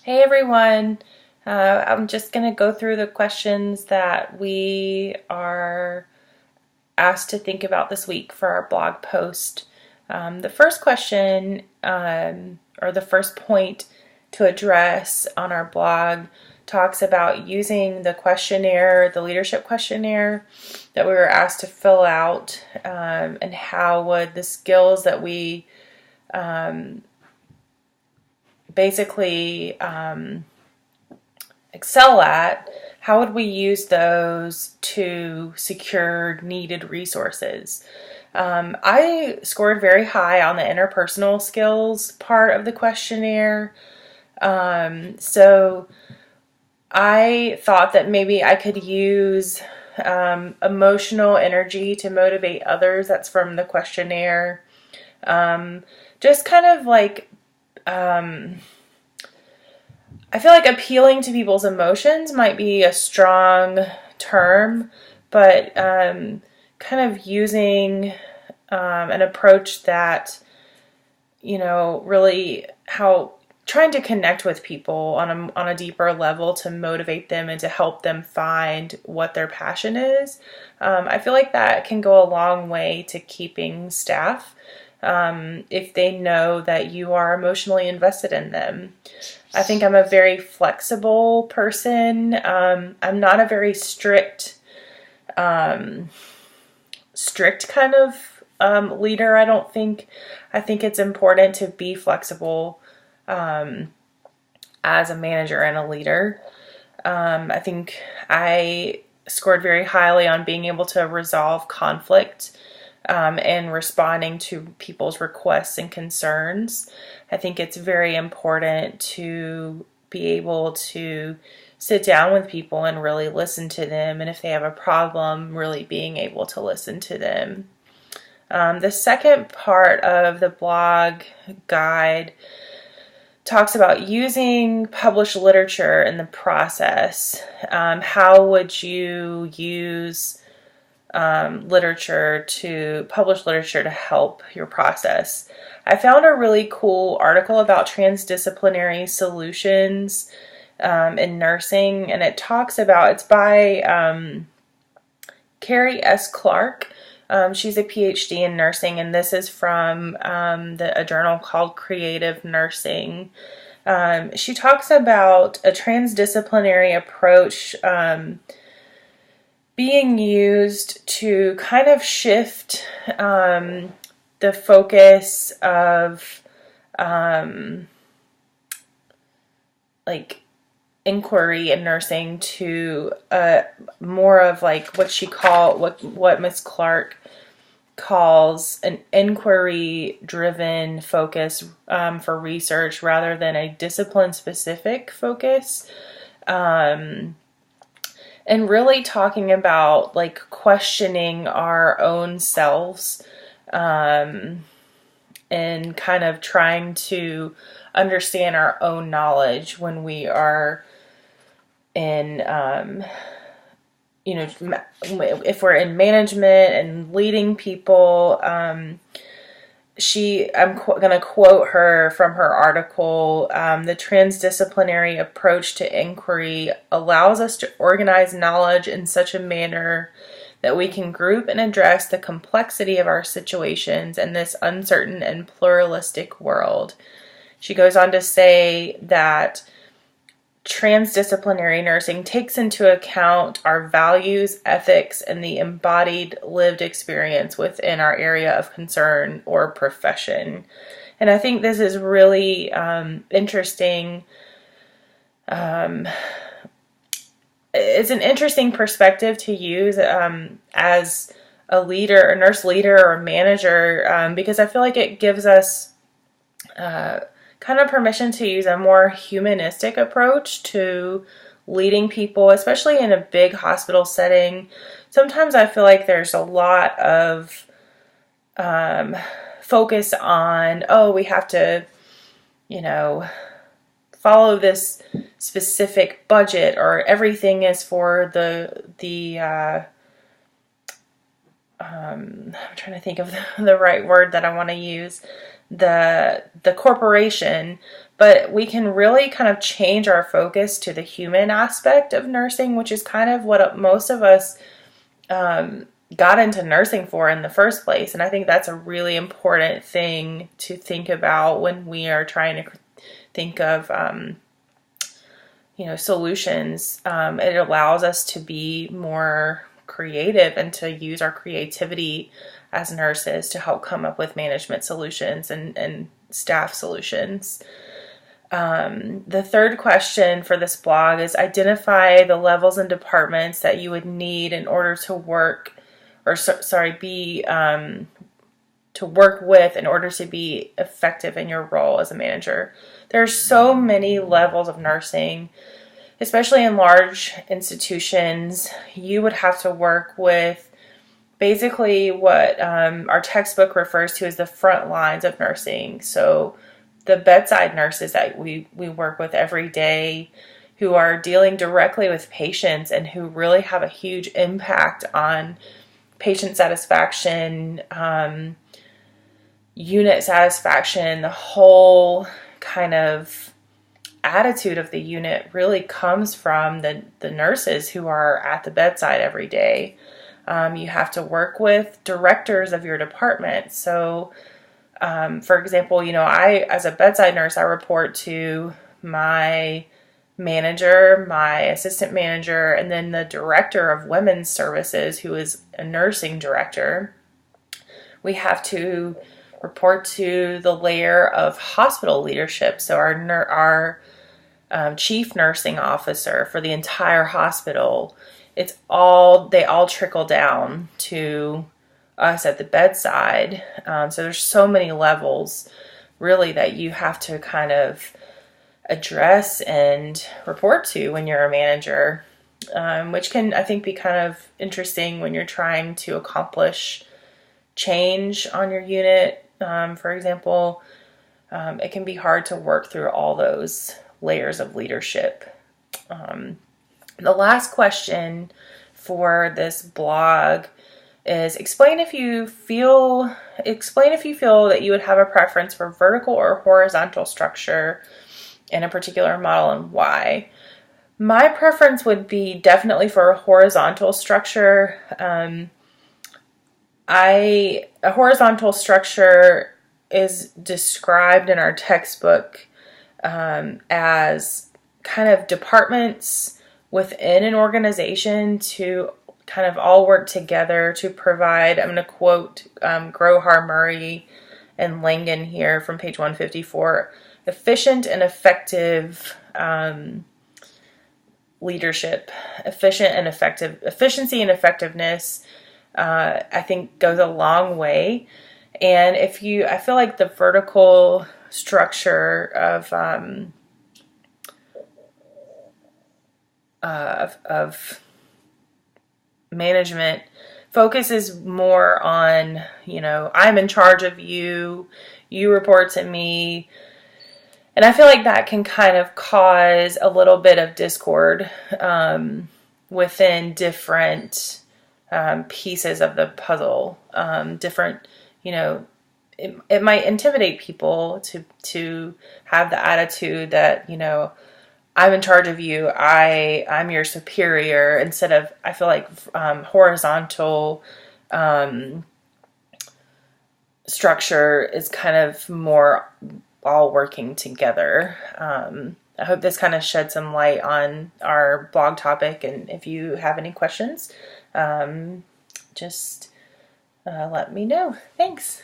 Hey everyone, I'm just going to go through the questions that we are asked to think about this week for our blog post. The first question, or the first point to address on our blog, talks about using the questionnaire, the leadership questionnaire that we were asked to fill out, and how would the skills that we basically excel at, how would we use those to secure needed resources? I scored very high on the interpersonal skills part of the questionnaire. So I thought that maybe I could use emotional energy to motivate others. That's from the questionnaire. Just kind of like I feel like appealing to people's emotions might be a strong term, but kind of using an approach that, really how trying to connect with people on a deeper level to motivate them and to help them find what their passion is. I feel like that can go a long way to keeping staff if they know that you are emotionally invested in them. I think I'm a very flexible person. I'm not a very strict kind of leader, I don't think. I think it's important to be flexible as a manager and a leader. I think I scored very highly on being able to resolve conflict and responding to people's requests and concerns. I think it's very important to be able to sit down with people and really listen to them, and if they have a problem, really being able to listen to them. The second part of the blog guide talks about using published literature in the process. How would you use published literature to help your process? I found a really cool article about transdisciplinary solutions in nursing, and it's by Carrie S. Clark. She's a PhD in nursing, and this is from a journal called Creative Nursing. She talks about a transdisciplinary approach being used to kind of shift the focus of like inquiry in nursing to more of like what Miss Clark calls an inquiry-driven focus for research rather than a discipline-specific focus. And really talking about like questioning our own selves and kind of trying to understand our own knowledge when we are in, if we're in management and leading people. I'm going to quote her from her article. The transdisciplinary approach to inquiry allows us to organize knowledge in such a manner that we can group and address the complexity of our situations in this uncertain and pluralistic world. She goes on to say that transdisciplinary nursing takes into account our values, ethics, and the embodied lived experience within our area of concern or profession. And I think this is really interesting. It's an interesting perspective to use as a leader, a nurse leader, or a manager, because I feel like it gives us kind of permission to use a more humanistic approach to leading people, especially in a big hospital setting. Sometimes I feel like there's a lot of focus on, we have to, follow this specific budget, or everything is for I'm trying to think of the right word that I want to use, the corporation, but we can really kind of change our focus to the human aspect of nursing, which is kind of what most of us got into nursing for in the first place. And I think that's a really important thing to think about when we are trying to think of solutions. It allows us to be more creative and to use our creativity as nurses to help come up with management solutions and staff solutions. The third question for this blog is identify the levels and departments that you would need in order to work with in order to be effective in your role as a manager. There's so many levels of nursing, especially in large institutions. You would have to work with basically what our textbook refers to as the front lines of nursing. So the bedside nurses that we work with every day, who are dealing directly with patients and who really have a huge impact on patient satisfaction, unit satisfaction, the whole kind of attitude of the unit really comes from the nurses who are at the bedside every day. You have to work with directors of your department. So, for example, I, as a bedside nurse, I report to my manager, my assistant manager, and then the director of women's services, who is a nursing director. We have to report to the layer of hospital leadership. So our chief nursing officer for the entire hospital. They all trickle down to us at the bedside. So there's so many levels really that you have to kind of address and report to when you're a manager, which can, I think, be kind of interesting when you're trying to accomplish change on your unit. For example, it can be hard to work through all those layers of leadership. The last question for this blog is explain if you feel that you would have a preference for vertical or horizontal structure in a particular model and why. My preference would be definitely for a horizontal structure. A horizontal structure is described in our textbook as kind of departments within an organization to kind of all work together to provide, I'm going to quote Grohar, Murray, and Langan here from page 154, efficient and effective leadership. Efficiency and effectiveness, I think, goes a long way. And I feel like the vertical structure of management focuses more on, I'm in charge of you, you report to me. And I feel like that can kind of cause a little bit of discord within different pieces of the puzzle. It might intimidate people to have the attitude that, I'm in charge of you, I'm your superior, instead of, I feel like horizontal structure is kind of more all working together. I hope this kind of shed some light on our blog topic, and if you have any questions, just let me know. Thanks.